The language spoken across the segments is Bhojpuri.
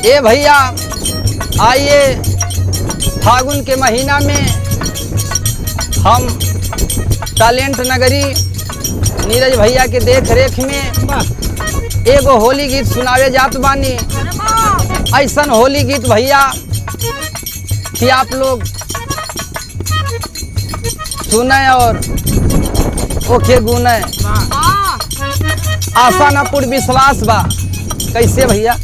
ए भैया आइए फागुन के महीना में हम टैलेंट नगरी नीरज भैया के देख रेख में एगो होली गीत सुनावे जात बानी। ऐसन होली गीत भैया कि आप लोग सुने और ओके गुने। आशा न पूर्ण विश्वास बा। कैसे भैया?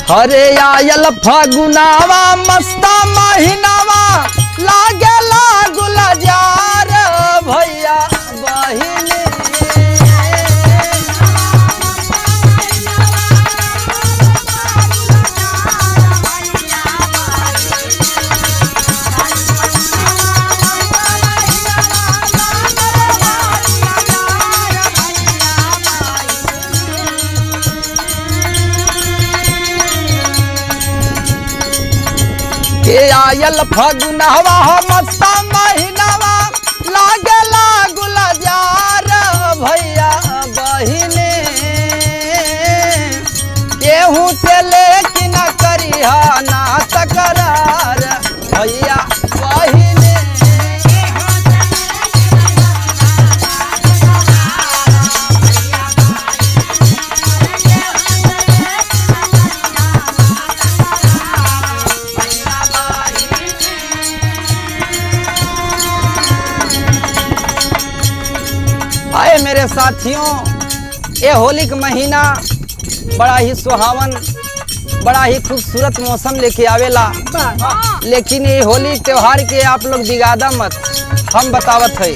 हरे आयल फागुनावा मस्ता महीनावा लागेला गुलजार भैया बहिनी। के आयल फगुनवा मस्ता महीनावा लागेला गुलजार भैया बहिने। केहू से लेकिन करिहा ना तकरार भैया बहिने। आए मेरे साथियों, ये होली का महीना बड़ा ही सुहावन, बड़ा ही खूबसूरत मौसम लेके आवेला। लेकिन ये होली त्योहार के आप लोग बिगाड़ा मत, हम बतावत है।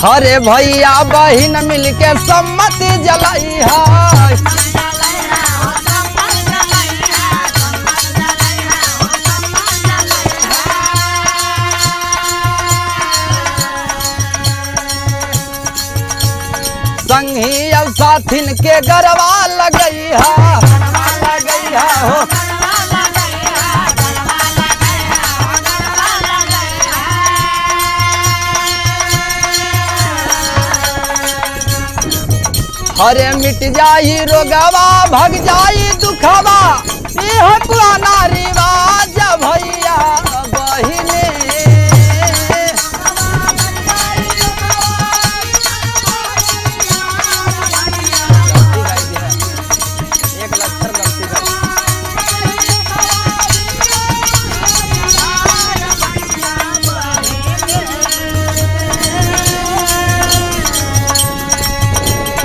हरे भैया बहिन मिलके सम्मति जलाई है। संगी और साथिन के गरबा लगई है हो। हरे मिट जाई रोगवा भग जाई दुखवा, यह पुराना रिवाज भैया बहिने।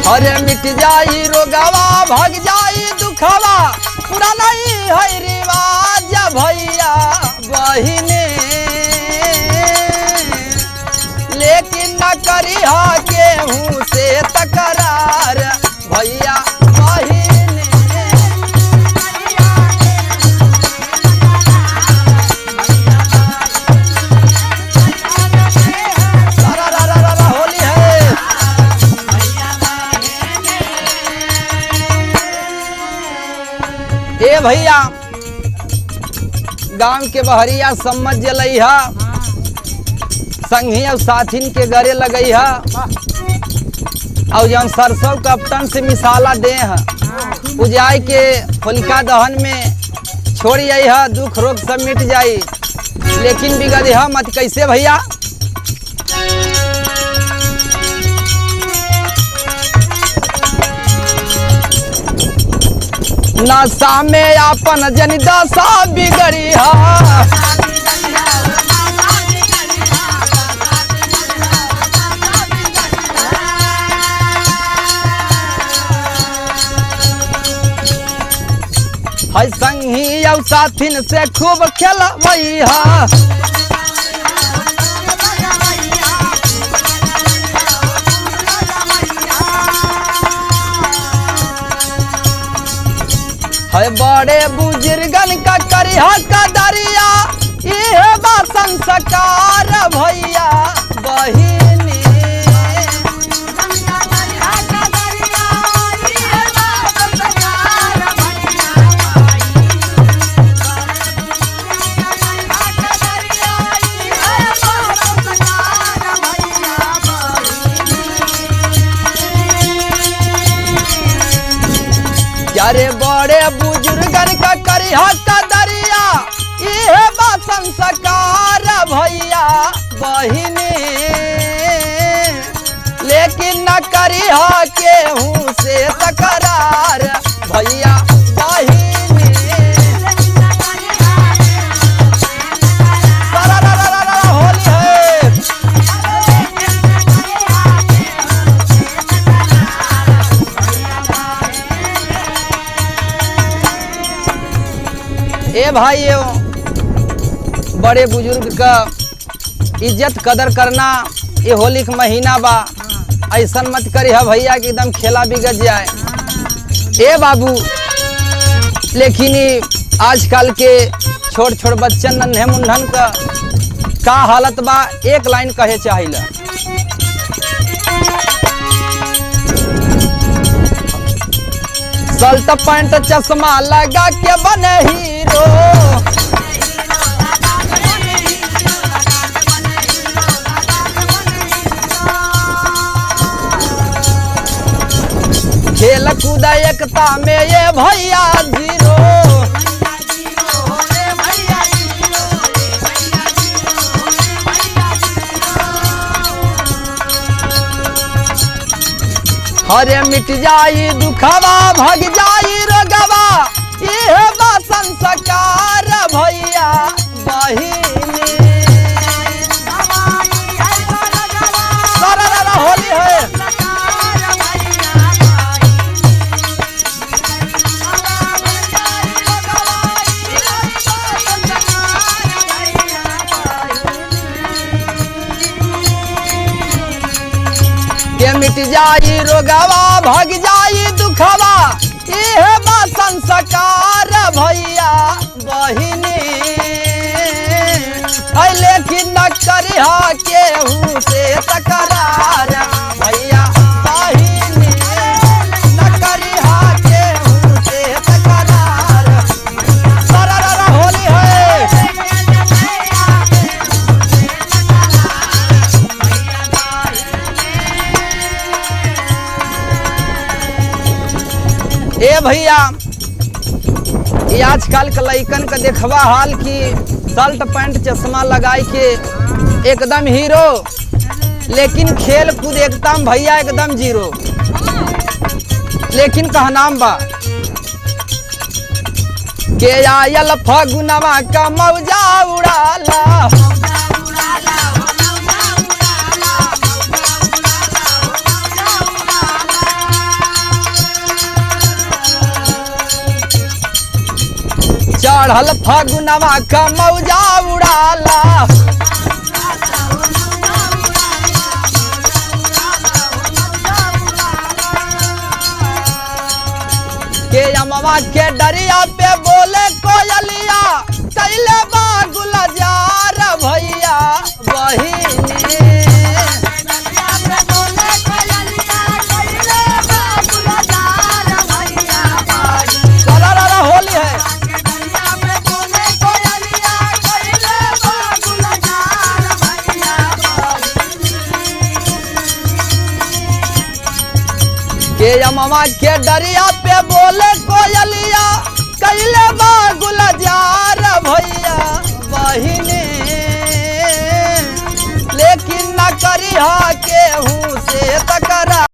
हरे मिट जाई रोगवा भग जाई दुखवा, पूरा नहीं है रिवाज भैया बहिने। लेकिन न करिहा केहू से तकरार भैया बहिने। होली है ए भैया, गांव के बहरिया सम्मत जलई है, संगी और साथिन के गरे लगई है, और जौन सरसों कप्तन से मिसाला दे है उजाई के होलिका दहन में छोड़ जाई है, दुख रोग सब मिट जाई। लेकिन बिगड़ है मत। कैसे भैया? नशा में अपन जन दशा बिगड़ी है। संगी और साथिन से खूब खेलवई है। बड़े बुजुर्गन का करिहा कदरिया, ये बा संस्कार भैया बहिनी। अरे बड़े बुजुर्गन का करिहा कदरिया इहे बा संस्कार भैया बहिनी, लेकिन न करिहा केहू से तकरार भैया बहिनी। होली है ए भाइयों, बड़े बुजुर्ग का इज्जत कदर करना ये होली का महीना बा। ऐसा मत करी है भैया कि एकदम खेला बिगड़ जाए ए बाबू। लेकिन आजकल के छोट छोट बच्चन नन्हे मुंडन का हालत बा, एक लाइन कहे चाहिए। शर्ट पैंट चश्मा लगा के बने हीरो, खेल कूद एकता में ये भैया जीरो। हरे मिट जाई दुखवा भग जाई रोगवा इहे बा संस्कार भैया बहिनी। होली है के मिट जाई रोगवा भग जाई दुखवा इहे बा संस्कार भैया बहिनी। लेकिन न करिहा केहू से तकरार भैया बहिनी, न करिहा केहू से तकरार। होली है ए भैया, ये आजकल के लइकन का देखवा हाल की शर्ट पैंट चश्मा लगाई के एकदम हीरो, लेकिन खेल कूद एकदम भैया एकदम जीरो। लेकिन कहा नाम बा के आयल फगुनवा का मौजा उड़ाला, चढ़ल फगुनवा का मौजा उड़ाला। के अमवा के डरिया पे बोले कोयलिया कैले बा गुलजार भैया बहिनी। होली है के अमवा के डरिया पे बोले कोयलिया कैले बा गुलजार भैया बहिनी। लेकिन न करिहा केहू से तकरार